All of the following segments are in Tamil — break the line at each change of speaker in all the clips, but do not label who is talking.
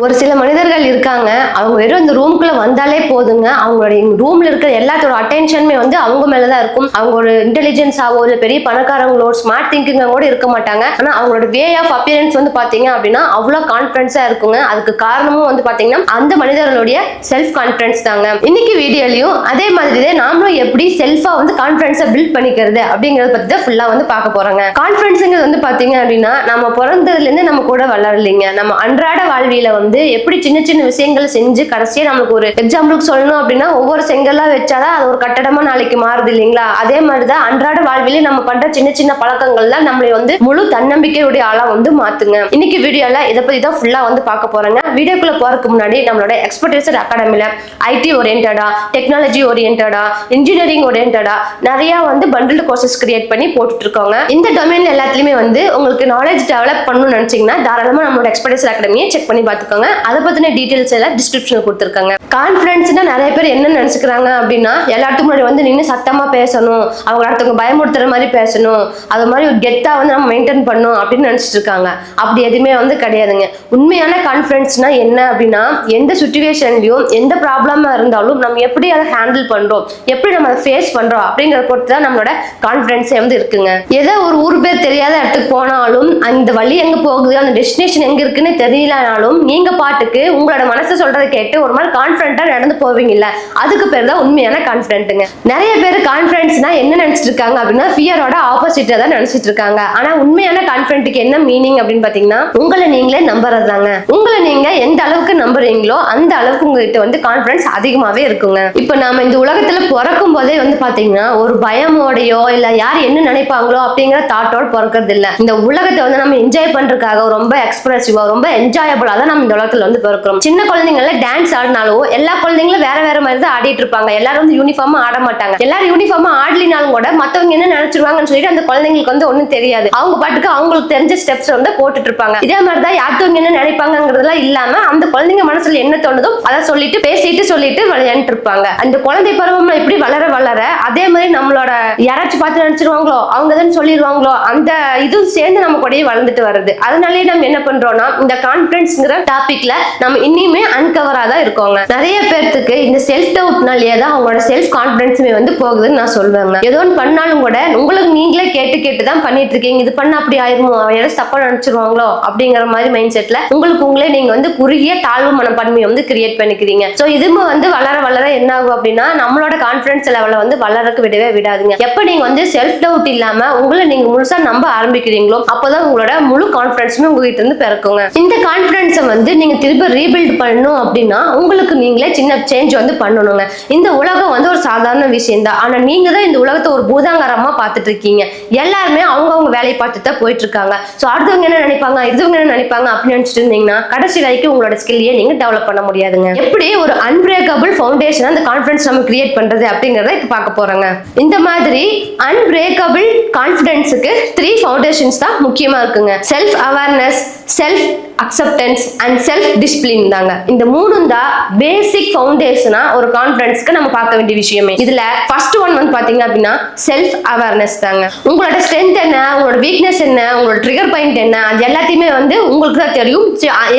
ஒரு சில மனிதர்கள் இருக்காங்க, அவங்க வெறும் இந்த ரூம்குள்ள வந்தாலே போதுங்க, அவங்களுடைய ரூம்ல இருக்கிற எல்லாத்தோட அட்டென்ஷனுமே வந்து அவங்க மேலதான் இருக்கும். அவங்களோட இன்டெலிஜென்ஸாவோ இல்ல பெரிய பணக்காரங்களோட ஸ்மார்ட் திங்கிங்கா கூட இருக்க மாட்டாங்க. ஆனா அவங்களோட வே ஆஃப் அப்பியரன்ஸ் வந்து பாத்தீங்க அப்படின்னா அவ்வளவு கான்பிடன்ஸா இருக்குங்க. அதுக்கு காரணமும் வந்து பாத்தீங்கன்னா அந்த மனிதர்களுடைய செல்ஃப் கான்பிடன்ஸ் தாங்க. இன்னைக்கு வீடியோலயும் அதே மாதிரி நாமளும் எப்படி செல்ஃபா வந்து கான்பிடன்ஸை பில்ட் பண்ணிக்கிறது அப்படிங்கறத பத்தி தான் ஃபுல்லா வந்து பார்க்க போறாங்க. கான்பிடன்ஸ்ங்கிறது வந்து பாத்தீங்க அப்படின்னா நம்ம பிறந்ததுல இருந்து நம்ம கூட வளரலைங்க. நம்ம அன்றாட வாழ்வியில வந்து எப்படி சின்ன சின்ன விஷயங்களை செஞ்சு கடைசியா நமக்கு ஒரு எக்ஸாம்பிளுக்கு சொல்லணும் அப்படின்னா ஒவ்வொரு செங்கல்லா வச்சாதான் அது ஒரு கட்டடமா நாளைக்கு மாறுது இல்லைங்களா? அதே மாதிரிதான் அன்றாட வாழ்விலே நம்ம பண்ற சின்ன சின்ன பழக்கங்கள் தான் நம்மளை வந்து முழு தன்னம்பிக்கையுடைய ஆளா வந்து மாத்துங்க. இன்னைக்கு வீடியோல இதை பத்தி தான் ஃபுல்லா வந்து பார்க்க போறேங்க. வீடியோக்குள்ள போறதுக்கு முன்னாடி நம்மளோட எக்ஸ்பர்டைசர் அகாடமில ஐடி ஓரியன்டா, டெக்னாலஜி ஓரியன்டா, இன்ஜினியரிங் ஓரியன்டா நிறைய வந்து பண்டில் கோர்சஸ் கிரியேட் பண்ணி போட்டுட்டு இருக்கோங்க. இந்த டொமைன்ல எல்லாத்துலயுமே வந்து உங்களுக்கு நாலேஜ் டெவலப் பண்ணணும்னு நினைச்சீங்கன்னா தாராளமா நம்மளோட எக்ஸ்பர்டைசர் அகாடமியை செக் பண்ணி பார்த்துக்கோங்க. அதை பத்தின டீடைல்ஸ் எல்லாம் டிஸ்கிரிப்ஷன்ல கொடுத்திருக்காங்க. கான்ஃபிடன்ஸ்னா நிறைய பேர் என்ன நினைச்சுக்கிறாங்க அப்படின்னா எல்லாத்துக்கும் முன்னாடி வந்து நின்று சத்தமா பேசணும், அவங்க அடுத்தவங்க பயமுறுத்துற மாதிரி பேசணும், அது மாதிரி ஒரு கெத்தா வந்து நம்ம மெயின்டைன் பண்ணணும் அப்படின்னு நினைச்சிட்டு இருக்காங்க. அப்படி எதுவுமே வந்து கிடையாதுங்க. உண்மையான கான்ஃபிடன்ஸ்னா என்ன அப்படின்னா எந்த சுச்சுவேஷன்லயும் எந்த ப்ராப்ளமா இருந்தாலும் நம்ம எப்படி அதை ஹேண்டில் பண்றோம், எப்படி நம்ம அதை ஃபேஸ் பண்றோம் அப்படிங்கிற பொறுத்து தான் நம்மளோட கான்ஃபிடன்ஸே வந்து இருக்குங்க. ஏதோ ஒரு ஊர் பேர் தெரியாத இடத்துக்கு போனாலும் அந்த வழி எங்க போகுது, அந்த டெஸ்டினேஷன் எங்க இருக்குன்னு தெரியலனாலும் நீங்க பாட்டுக்கு உங்களோட மனசை சொல்றதை கேட்டு ஒரு மாதிரி கான்பிடண்டா நடந்து போவீங்கல்ல, அதுக்கு பேர் தான் உண்மையான கான்பிடன்ட்ங்க. நிறைய பேர் கான்பிடன்ஸ்னா என்ன நினைச்சிட்டு இருக்காங்க அப்படின்னா ஃபியரோட ஆப்போசிட்டா தான் நினைச்சிட்டு இருக்காங்க. ஆனா உண்மையான கான்பிடன்ட்க்கு என்ன மீனிங் அப்படின்னு பாத்தீங்கன்னா உங்களை நீங்களே நம்புறதுதாங்க. உங்களை நீங்க எந்த அளவுக்கு நம்புறீங்களோ அந்த அளவுக்கு உங்ககிட்ட வந்து கான்பிடன்ஸ் அதிகமாவே இருக்குங்க. இப்ப நாம இந்த உலகத்துல பிறக்கும் போதே வந்து பாத்தீங்கன்னா ஒரு பயமோடையோ இல்ல யார் என்ன நினைப்பாங்களோ அப்படிங்கிற தாட்டோட பிறக்கிறது இல்ல. இந்த உலகத்தை வந்து நம்ம என்ஜாய் பண்றதுக்காக ரொம்ப எக்ஸ்பிரசிவா ரொம்ப என்ஜாயபிளா தான் நம்ம இந்த உலகத்துல வந்து பிறக்கிறோம். சின்ன குழந்தைங்கள டான்ஸ் ஆடினாலும் எல்லா குழந்தைங்களும் வேற வேற மாதிரி தான் ஆடிட்டு இருப்பாங்க. எல்லாரும் வந்து யூனிஃபார்மா ஆட மாட்டாங்க. எல்லாரும் யூனிஃபார்மா ஆடலினாலும் கூட மத்தவங்க என்ன நினைச்சிருவாங்கன்னு சொல்லிட்டு அந்த குழந்தைங்களுக்கு வந்து ஒண்ணும் தெரியாது. அவங்க பாட்டுக்கு அவங்களுக்கு தெரிஞ்ச ஸ்டெப்ஸ் வந்து போட்டுட்டு இருப்பாங்க. இதே மாதிரிதான் யார்த்தவங்க என்ன நினைப்பாங்கிறதுலாம் இல்லாம அந்த குழந்தைங்க மனசுல என்ன தோணுதோ அதை சொல்லிட்டு சொல்லிட்டு விளையாண்டு இருப்பாங்க. அந்த குழந்தை பருவம் எப்படி வளர வளர அதே மாதிரி நம்மளோட யாராச்சும் பார்த்து நினைச்சிருவாங்களோ அவங்க தான் சொல்லிடுவாங்களோ அந்த இது சேர்ந்து நம்ம கூடயே வளர்ந்துட்டு வருது. அதனாலேயே நம்ம என்ன பண்றோம்னா இந்த கான்பிடன்ஸ்ங்கிற டாபிக்ல நம்ம இன்னுமே அன்கவரா தான் இருக்கோங்க. நிறைய பேருக்கு இந்த செல்ஃப் டவுட்னாலேயே தான் அவங்களோட செல்ஃப் கான்பிடன்ஸுமே வந்து போகுதுன்னு நான் சொல்வேங்க. ஏதோ ஒன்று பண்ணாலும் கூட உங்களுக்கு நீங்களே கேட்டு தான் பண்ணிட்டு இருக்கீங்க. இது பண்ண அப்படி ஆயிருமோ, யாரும் தப்பா நினைச்சிருவாங்களோ அப்படிங்கிற மாதிரி மைண்ட் செட்ல உங்களுக்கு உங்களே நீங்க வந்து குறுகிய தாழ்வு மனப்பான்மையை வந்து கிரியேட் பண்ணிக்கிறீங்க. ஸோ இதுவும் வந்து வளர வளர என்ன ஆகும் அப்படின்னா நம்மளோட கான்பிடன்ஸ் லெவலை வந்து வளரக்கு விடவே விடாதுங்க. எப்ப நீங்க வந்து செல்ஃப் டவுட் இல்லாம உங்களை நீங்க முழுசா நம்ப ஆரம்பிக்கிறீங்களோ அப்போதான் உங்களோட முழு கான்பிடன்ஸுமே உங்ககிட்ட இருந்து பிறக்குங்க. இந்த கான்பிடன்ஸை வந்து நீங்க திருப்பி ரீபில்ட் பண்ணணும் அப்படின்னா உங்களுக்கு நீங்களே சின்ன சேஞ்ச் வந்து பண்ணணுங்க. இந்த உலகம் வந்து ஒரு சாதாரண விஷயம் தான். ஆனா நீங்க தான் இந்த உலகத்தை ஒரு பூதாங்கரமா பார்த்துட்டு இருக்கீங்க. எல்லாருமே அவங்கவுங்க வேலையை பார்த்துட்டு தான் போயிட்டு இருக்காங்க. ஸோ அடுத்தவங்க என்ன நினைப்பாங்க, இதுவங்க என்ன நினைப்பாங்க அப்படின்னு நினைச்சிட்டு இருந்தீங்கன்னா கடைசி வரைக்கும் உங்களோட ஸ்கில்லையே நீங்க டெவலப் பண்ண முடியாதுங்க. எப்படி ஒரு அன்பிரேக்கபிள் ஃபவுண்டேஷன் அந்த கான்ஃபிடன்ஸ் நம்ம கிரியேட் பண்றது அப்படிங்கறத இப்ப பார்க்க போறோங்க. இந்த மாதிரி அன்பிரேக்கபிள் கான்ஃபிடன்ஸுக்கு 3 ஃபவுண்டேஷன்ஸ் தான் முக்கியமா இருக்குங்க. Self awareness, self acceptance and self discipline தாங்க. இந்த மூணும் தான் பேசிக் ஃபவுண்டேஷனா ஒரு கான்ஃபிடன்ஸ்க்கு நம்ம பார்க்க வேண்டிய விஷயமே. இதுல ஃபர்ஸ்ட் ஒன் வந்து பாத்தீங்க அப்படின்னா செல்ஃப் அவேர்னஸ் தாங்க. உங்களோட ஸ்ட்ரென்த் என்ன, உங்களோட வீக்னஸ் என்ன, உங்களோட ட்ரிகர் பாயிண்ட் என்ன, அது எல்லாத்தையுமே வந்து உங்களுக்கு தான் தெரியும்.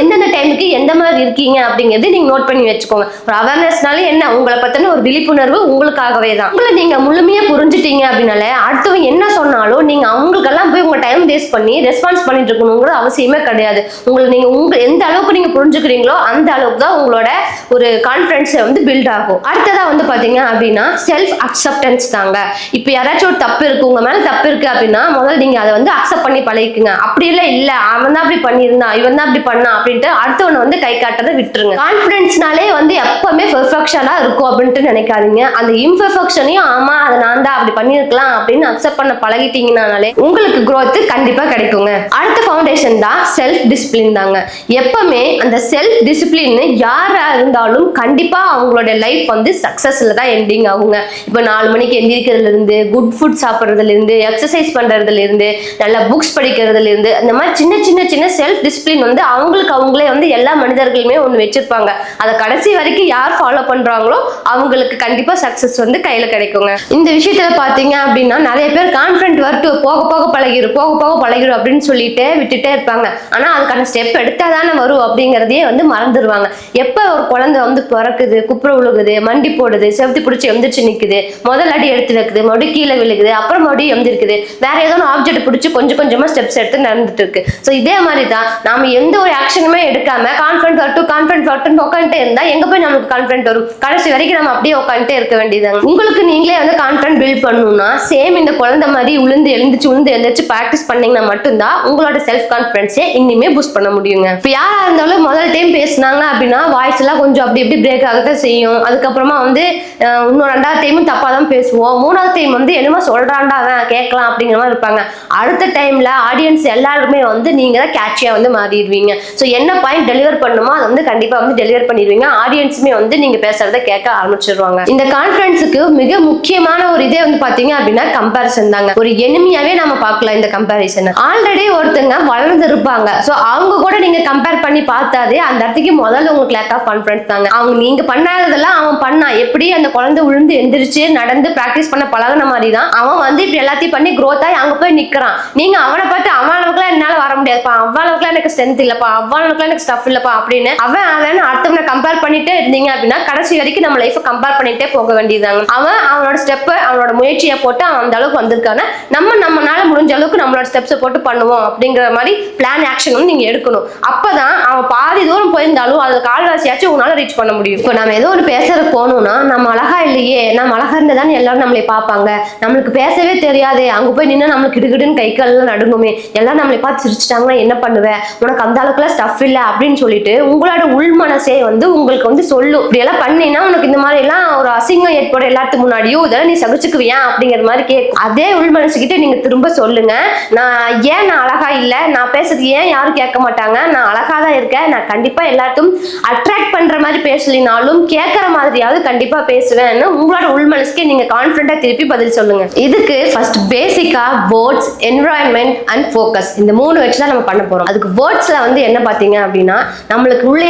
எந்தெந்த டைமுக்கு எந்த மாதிரி இருக்கீங்க அப்படிங்கிறது நீங்க நோட் பண்ணி வச்சுக்கோங்க. ஒரு அவேர்னஸ்னாலே என்ன, உங்களை பத்தின ஒரு விழிப்புணர்வு உங்களுக்காகவே தான். உங்களை நீங்க முழுமையா புரிஞ்சுட்டீங்க அப்படின்னாலே அடுத்தவங்க என்ன சொன்னாலும் நீங்க அவங்களுக்கெல்லாம் போய் உங்க டைம் வேஸ்ட் பண்ணி ரெஸ்பான்ஸ் பண்ணிட்டு இருக்கணுங்கிற அவசியமே கிடையாது. உங்களுக்கு நீங்க எந்த அளவுக்கு நீங்க புரிஞ்சுக்கிறீங்களோ அந்த அளவுக்கு தான் உங்களோட ஒரு கான்ஃபிடன்ஸ் வந்து பில்ட் ஆகும். அடுத்ததா வந்து பாத்தீங்க அப்படின்னா செல்ஃப் அக்செப்டன்ஸ் தாங்க. இப்ப யாராச்சும் ஒரு தப்பு இருக்கு, உங்க மேல தப்பு இருக்கு அப்படின்னா முதல்ல நீங்க அதை வந்து அக்செப்ட் பண்ணி பழகிக்குங்க. அப்படி இல்ல அவன் தான் அப்படி பண்ணியிருந்தான், இவன் தான் அப்படி பண்ணா அப்படின்ட்டு அடுத்தவனை வந்து கை காட்டுறதை விட்டுருங்க. கான்ஃபிடன்ஸ்னாலே வந்து எப்பவுமே பெர்ஃபெக்ஷனா இருக்கும் அப்படின்ட்டு நினைக்காதீங்க. அந்த இம்பெர்ஃபெக்ஷனையும் ஆமா அதை நான் தான் அப்படி பண்ணிருக்கலாம் அப்படின்னு அக்செப்ட் பண்ண பழகிட்டீங்கன்னாலே உங்களுக்கு growth கண்டிப்பா கிடைக்குங்க. அடுத்த ஃபவுண்டேஷன் தான் செல்ஃப் டிசிப்ளின் தாங்க. எப்பவுமே அந்த செல்ஃப் டிசிப்ளின் யாரா இருந்தாலும் கண்டிப்பா அவங்களோட லைஃப் வந்து சக்சஸ்ல தான் எண்டிங் ஆகுங்க. இப்போ 4 மணிக்கு எந்திரிக்கிறதுல இருந்து குட் ஃபுட் சாப்பிட்றதுல இருந்து எக்ஸசைஸ் பண்றதுல இருந்து நல்ல புக்ஸ் படிக்கிறதுல இருந்து அந்த மாதிரி சின்ன சின்ன சின்ன செல்ஃப் டிசிப்ளின் வந்து அவங்களே வந்து எல்லா மனிதர்களும் வழிமுறைகளுமே ஒன்று வச்சிருப்பாங்க. அதை கடைசி வரைக்கும் யார் ஃபாலோ பண்றாங்களோ அவங்களுக்கு கண்டிப்பா சக்சஸ் வந்து கையில கிடைக்குங்க. இந்த விஷயத்துல பாத்தீங்க அப்படின்னா நிறைய பேர் கான்ஃபிடென்ட் வரட்டு, போக போக பழகிரும் அப்படின்னு சொல்லிட்டு விட்டுட்டே இருப்பாங்க. ஆனா அதுக்கான ஸ்டெப் எடுத்தாதானே வரும் அப்படிங்கறதையே வந்து மறந்துடுவாங்க. எப்ப ஒரு குழந்தை வந்து பிறக்குது, குப்புற விழுகுது, மண்டி போடுது, செவத்தி பிடிச்சி எந்திரிச்சு நிக்குது, முதல் அடி எடுத்து வைக்குது, மறுபடியும் கீழே விழுகுது, அப்புறம் மறுபடியும் எந்திருக்குது, வேற ஏதோ ஒரு ஆப்ஜெக்ட் பிடிச்சி கொஞ்சம் கொஞ்சமா ஸ்டெப்ஸ் எடுத்து நடந்துட்டு இருக்கு. ஸோ இதே மாதிரி தான் நாம எந்த ஒரு ஆக்ஷனுமே எடுக்காம கான்ஃபிடென்ட் வரட்டும் உட்காந்துட்டே இருந்தா எங்க போய் நமக்கு கான்ஃபிடென்ட் வரும்? கடைசி வரைக்கும் நம்ம அப்படியே உட்காந்துட்டே இருக்க வேண்டியதாங்க. உங்களுக்கு நீங்களே வந்து கான்ஃபிடென்ட் பில்ட் பண்ணணும்னா சேம் இந்த குழந்தை மாதிரி உளுந்து எழுந்திரிச்சு ப்ராக்டிஸ் பண்ணீங்கன்னா மட்டும்தான் உங்களோட செல்ஃப் கான்ஃபிடன்ஸே இன்னுமே பூஸ்ட் பண்ண முடியுங்க. இப்போ யாரா இருந்தாலும் முதல் டைம் பேசினாங்க அப்படின்னா வாய்ஸ் எல்லாம் கொஞ்சம் அப்படி இப்படி பிரேக் ஆகத்தான் செய்யும். அதுக்கப்புறமா வந்து இன்னும் ரெண்டாவது டைமும் தப்பா தான் பேசுவோம். மூணாவது டைம் வந்து என்னமோ சொல்றான்டா அவன் கேட்கலாம் அப்படிங்கிற மாதிரி இருப்பாங்க. அடுத்த டைம்ல ஆடியன்ஸ் எல்லாருமே வந்து நீங்க தான் கேட்சியா வந்து மாறிடுவீங்க. ஸோ என்ன பாயிண்ட் டெலிவர் பண்ணுமோ அதை வந்து கண்டிப்பா வந்து டெலிவர் பண்ணிடுவீங்க. ஆடியன்ஸுமே வந்து நீங்க பேசுறத கேட்க ஆரம்பிச்சிருவாங்க. இந்த கான்ஃபிடன்ஸுக்கு மிக முக்கியமான ஒரு இதே வந்து பாத்தீங்க அப்படின்னா கம்பேரிசன் தாங்க. ஒரு எனிமியாவே நம்ம பார்க்கலாம் இந்த கம்பேரிசன். ஆல்ரெடி ஒருத்தங்க வளர்ந்து இருப்பாங்க. ஸோ அவங்க கூட நீங்க கம்பேர் பண்ணி பார்த்தாதே அந்த இடத்துக்கு முதல்ல உங்களுக்கு லேக் ஆஃப் கான்ஃபிடன்ஸ் தாங்க. அவங்க நீங்க பண்ணாததெல்லாம் அவன் பண்ணா எப்படி அந்த குழந்தை விழுந்து எந்திரிச்சு நடந்து பிராக்டிஸ் பண்ண பழகின மாதிரி தான் அவன் வந்து இப்படி எல்லாத்தையும் பண்ணி க்ரோத் ஆகி அங்க போய் நிக்கிறான். நீங்க அவனை பார்த்து அவன் அளவுக்குலாம் என்னால வர முடியாதுப்பா, அவன் அளவுக்குலாம் எனக்கு ஸ்ட்ரென்த் இல்லப்பா, அவன் அளவுக்குலாம் எனக்கு ஸ்டஃப் இல்லப்பா அப்படின்னு அவன் அடுத்தவனை கம்பேர் பண்ணிட்டே இருந்தீங்க அப்படின்னா கடைசி வரைக்கும் நம்ம லைஃபை கம்பேர் பண்ணிட்டே போக வேண்டியதாங்க. அவனோட ஸ்டெப் அவனோட முயற்சியை போட்டு அவன் அந்த அளவுக்கு வந்திருக்கான நம்மளால முடிஞ்ச அளவுக்கு நம்மளோட ஸ்டெப்ஸை போட்டு பண்ணுவோம் அப்படிங்கிற மாதிரி பிளான் ஆக்ஷன் வந்து நீங்க எடுக்கணும். அப்பதான் அவன் பாதி தூரம் போயிருந்தாலும் அதுல கால்வாசியாச்சும் உங்களால ரீச் பண்ண முடியும். இப்போ நம்ம ஏதோ ஒரு பேசுறதுக்கு போகணும்னா நம்ம அழகா இல்லையே, நம்ம அழகா இருந்ததானே எல்லாரும் நம்மளை பார்ப்பாங்க, நம்மளுக்கு பேசவே தெரியாது, அங்க போய் நின்று நம்மளுக்கு கிடுகிடுன்னு கை கால்லாம் நடுங்குமே, எல்லாரும் நம்மளை பார்த்து சிரிச்சிட்டாங்கன்னா என்ன பண்ணுவேன், உனக்கு அந்த அளவுக்குலாம் ஸ்டஃப் இல்லை அப்படின்னு சொல்லிட்டு உங்களோட உள் மனசே வந்து உங்களுக்கு வந்து சொல்லும். இப்படி எல்லாம் பண்ணினா உனக்கு இந்த மாதிரி எல்லாம் ஒரு அசிங்கம் ஏற்பட எல்லாத்துக்கு முன்னாடியும் இதெல்லாம் நீ சகிச்சுக்குவியா அப்படிங்கிற மாதிரி கேட்கும். அதே உள் மனசுக்கிட்ட நீங்க திரும்ப சொல்லுங்க, நான் அழகா இல்லை, நான் பேசுறது ஏன் யாரும் கேட்க மாட்டாங்க, நான் அழகா தான் இருக்கேன், நான் கண்டிப்பா எல்லாத்துக்கும் அட்ராக்ட் பண்ற மாதிரி பேசலினாலும் கேட்கற மாதிரியாவது கண்டிப்பா பேசுவேன்னு உங்களோட உள் மனசுக்கே நீங்க கான்ஃபிடண்டா திருப்பி பதில் சொல்லுங்க. இதுக்கு ஃபர்ஸ்ட் பேசிக்கா வேர்ட்ஸ், என்விரான்மெண்ட் அண்ட் ஃபோக்கஸ் இந்த மூணு வச்சு தான் நம்ம பண்ண போறோம். அதுக்கு வேர்ட்ஸ்ல வந்து என்ன பாத்தீங்க அப்படின்னா நம்மளுக்கு உள்ளே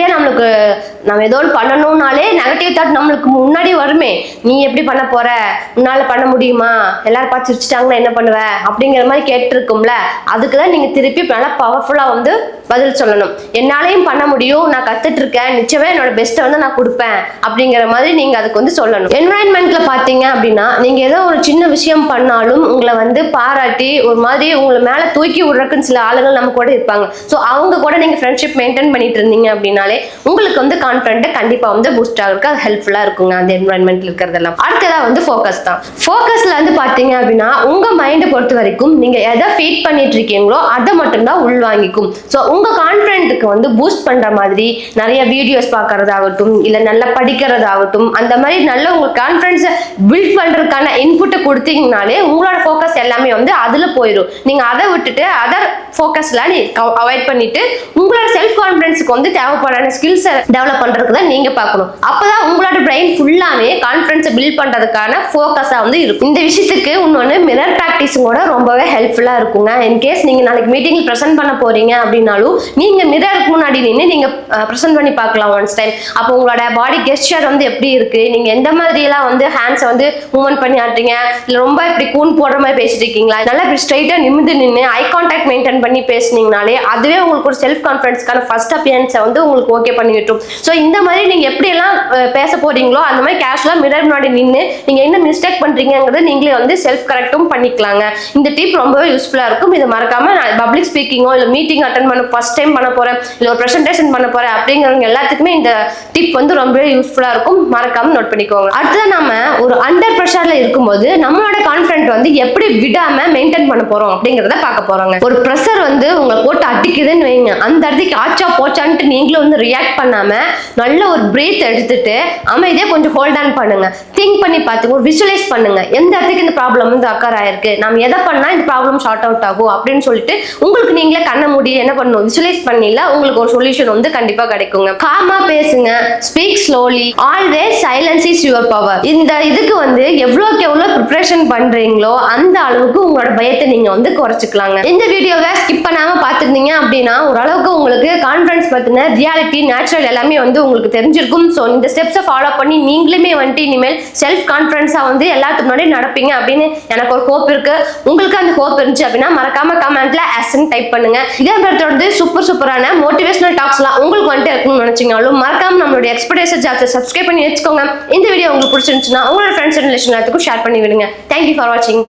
நம்ம ஏதோ பண்ணணும்னாலே நெகட்டிவ் தாட் நம்மளுக்கு முன்னாடி வருமே, நீ எப்படி பண்ண போற, உன்னால பண்ண முடியுமா, எல்லாரும் பார்த்து சிரிச்சிட்டாங்கன்னா என்ன பண்ணுவ அப்படிங்கிற மாதிரி கேட்டுருக்கும்ல, அதுக்குதான் நீங்க திருப்பி நல்லா பவர்ஃபுல்லா வந்து பதில் சொல்லணும். என்னாலையும் பண்ண முடியும், நான் கத்துட்டு இருக்கேன், நிச்சயமே என்னோட பெஸ்ட்டை வந்து நான் கொடுப்பேன் அப்படிங்கிற மாதிரி நீங்க அதுக்கு வந்து சொல்லணும். என்விரான்மெண்ட்ல பாத்தீங்க அப்படின்னா நீங்க ஏதோ ஒரு சின்ன விஷயம் பண்ணாலும் உங்களை வந்து பாராட்டி ஒரு மாதிரி உங்களை மேல தூக்கி விடுறதுக்குன்னு சில ஆளுகள் நம்ம கூட இருப்பாங்க. ஸோ அவங்க கூட நீங்க ஃப்ரெண்ட்ஷிப் மெயின்டைன் பண்ணிட்டு இருந்தீங்க அப்படின்னாலே உங்களுக்கு வந்து கான்ஃபிடென்ட் கண்டிப்பா வந்து பூஸ்ட் ஆகிறதுக்கு அது ஹெல்ப்ஃபுல்லா இருக்குங்க அந்த என்விரான்மெண்ட்ல இருக்கிறதெல்லாம். அடுத்ததா வந்து ஃபோக்கஸ் தான். ஃபோக்கஸ்ல வந்து பாத்தீங்க அப்படின்னா உங்க மைண்டை பொறுத்த வரைக்கும் நீங்க எதை ஃபீட் பண்ணிட்டு இருக்கீங்களோ அதை மட்டும்தான் உள்வாங்கிக்கும். ஸோ உங்க கான்ஃபிடென்ட்க்கு வந்து பூஸ்ட் பண்ற மாதிரி நிறைய வீடியோஸ் பார்க்கறதாகட்டும், இல்ல நல்லா படிக்கிறதாகட்டும், அந்த மாதிரி நல்ல உங்க கான்ஃபிடன்ஸை பில்ட் பண்றதுக்கான இன்புட்டை கொடுத்தீங்கனாலே உங்களோட ஃபோக்கஸ் எல்லாமே வந்து அதுல போயிடும். நீங்க அதை விட்டுட்டு அதர் ஃபோக்கஸ்லாம் அவாய்ட் பண்ணிட்டு உங்களோட செல்ஃப் கான்ஃபிடன்ஸுக்கு வந்து தேவைப்படாத ஸ்கில்ஸை டெவலப் பண்றதுக்கு தான் நீங்க பார்க்கணும். அப்பதான் உங்களோட பிரெயின் ஃபுல்லாமே கான்ஃபிடன்ஸை பில்ட் பண்றதுக்கான ஃபோக்கஸா வந்து இருக்கும். இந்த விஷயத்துக்கு இன்னொன்று மிரர் ப்ராக்டிஸும் கூட ரொம்பவே ஹெல்ப்ஃபுல்லா இருக்குங்க. இன்கேஸ் நீங்க நாளைக்கு மீட்டிங்ல ப்ரெசென்ட் பண்ண போறீங்க அப்படின்னாலும் நீங்க மிரருக்கு முன்னாடி நின்று நீங்க ப்ரெசென்ட் பண்ணி பார்க்கலாம் ஒன்ஸ் டைம். அப்போ உங்களோட பாடி கெஸ்டர் வந்து எப்படி இருக்கு, நீங்க எந்த மாதிரி எல்லாம் வந்து ஹேண்ட்ஸை வந்து மூவ்மெண்ட் பண்ணி ஆட்டுறீங்க, இல்ல ரொம்ப இப்படி கூன் போடுற மாதிரி பேசிட்டு இருக்கீங்களா, நல்லா இப்படி ஸ்ட்ரைட்டா நிமிந்து நின்று ஐ கான்டாக்ட் மெயின்டைன் பண்ணி பேசுனீங்கனாலே அதுவே உங்களுக்கு ஒரு செல்ஃப் கான்ஃபிடன்ஸ்க்கான ஃபர்ஸ்ட் அப்பியரன்ஸை வந்து உங்களுக்கு ஓகே பண்ணி விட்டுரும். ஸோ இந்த மாதிரி நீங்க எப்படி எல்லாம் பேச போறீங்களோ அந்த மாதிரி கேஷுவலா மிரர் முன்னாடி நின்று நீங்க என்ன மிஸ்டேக் பண்றீங்கிறத நீங்களே வந்து செல்ஃப் கரெக்டும் பண்ணிக்கலாங்க. இந்த டிப் ரொம்பவே யூஸ்ஃபுல்லா இருக்கும். இதை மறக்காம பப்ளிக் ஸ்பீக்கிங்கோ இல்ல மீட்டிங் அட்டென்ட் பண்ண ஃபர்ஸ்ட் டைம் பண்ண போறேன், இல்ல ஒரு பிரசன்டேஷன் பண்ண போறேன் அப்படிங்கிறவங்க எல்லாத்துக்குமே இந்த டிப் வந்து ரொம்பவே யூஸ்ஃபுல்லா இருக்கும். மறக்காம நோட் பண்ணிக்கோங்க. அடுத்தது நம்ம ஒரு அண்டர் ப்ரெஷர்ல இருக்கும்போது நம்மளோட கான்ஃபிடன்ட் வந்து எப்படி விடாம மெயின்டைன் பண்ண போறோம் அப்படிங்கறத பார்க்க போறோங்க. ஒரு ப்ரெஷர் வந்து உங்களை போட்டு அடிக்குதுன்னு வைங்க, அந்த இடத்துக்கு ஆச்சா போச்சான்ட்டு நீங்களும் வந்து ரியாக்ட் பண்ணாம நல்ல ஒரு பிரீத் எடுத்துட்டு அமைதியா கொஞ்சம் ஹோல்ட் ஆன் பண்ணுங்க. திங்க் பண்ணி பார்த்து ஒரு விஷுவலைஸ் பண்ணுங்க, எந்த இடத்துக்கு இந்த ப்ராப்ளம் வந்து அக்கர் ஆயிருக்கு, நம்ம எதை பண்ணா இந்த ப்ராப்ளம் ஷார்ட் அவுட் ஆகும் அப்படின்னு சொல்லிட்டு உங்களுக்கு நீங்களே கண்ண மூடி என்ன பண்ணுங்க ஒன்று விசுவலைஸ் பண்ணில உங்களுக்கு ஒரு சொல்யூஷன் வந்து கண்டிப்பா கிடைக்குங்க. காமா பேசுங்க, speak slowly, always silence is your power. இந்த இதுக்கு வந்து எவ்வளோக்கு எவ்வளோ ப்ரிப்பரேஷன் பண்றீங்களோ அந்த அளவுக்கு உங்களோட பயத்தை நீங்க வந்து குறைச்சிக்கலாங்க. இந்த வீடியோவை ஸ்கிப் பண்ணாம பார்த்துருந்தீங்க அப்படின்னா ஓரளவுக்கு உங்களுக்கு கான்ஃபிடன்ஸ் பத்தின ரியாலிட்டி நேச்சுரல் எல்லாமே வந்து உங்களுக்கு தெரிஞ்சிருக்கும். ஸோ இந்த ஸ்டெப்ஸை ஃபாலோ பண்ணி நீங்களுமே வந்துட்டு இனிமேல் செல்ஃப் கான்ஃபிடன்ஸா வந்து எல்லாத்துக்கு முன்னாடி நடப்பீங்க அப்படின்னு எனக்கு ஒரு ஹோப் இருக்கு. உங்களுக்கு அந்த ஹோப் இருந்துச்சு அப்படின்னா மறக்காம கமெண்ட்ல எஸ்ன்னு டைப் பண்ணுங்க. இதே மாதிரி தொடர்ந்து சூப்பரான மோட்டிவேஷனல் டாக்ஸ்லாம் உங்களுக்கு வந்துட்டு இருக்கணும்னு நினைச்சீங்கனாலும் மறக்காம நம்மளுடைய எக்ஸ்பர்டைசர் ஜாப்ஸை சப்ஸ்கிரைப் பண்ணி வச்சுக்கோங்க. இந்த வீடியோ உங்களுக்கு பிடிச்சிருந்துச்சுன்னா உங்களோட ஃப்ரெண்ட்ஸ் அண்ட் ரிலேஷன் எல்லாத்துக்கும் ஷேர் பண்ணி விடுங்க. தேங்க்யூ ஃபார் வாட்சிங்.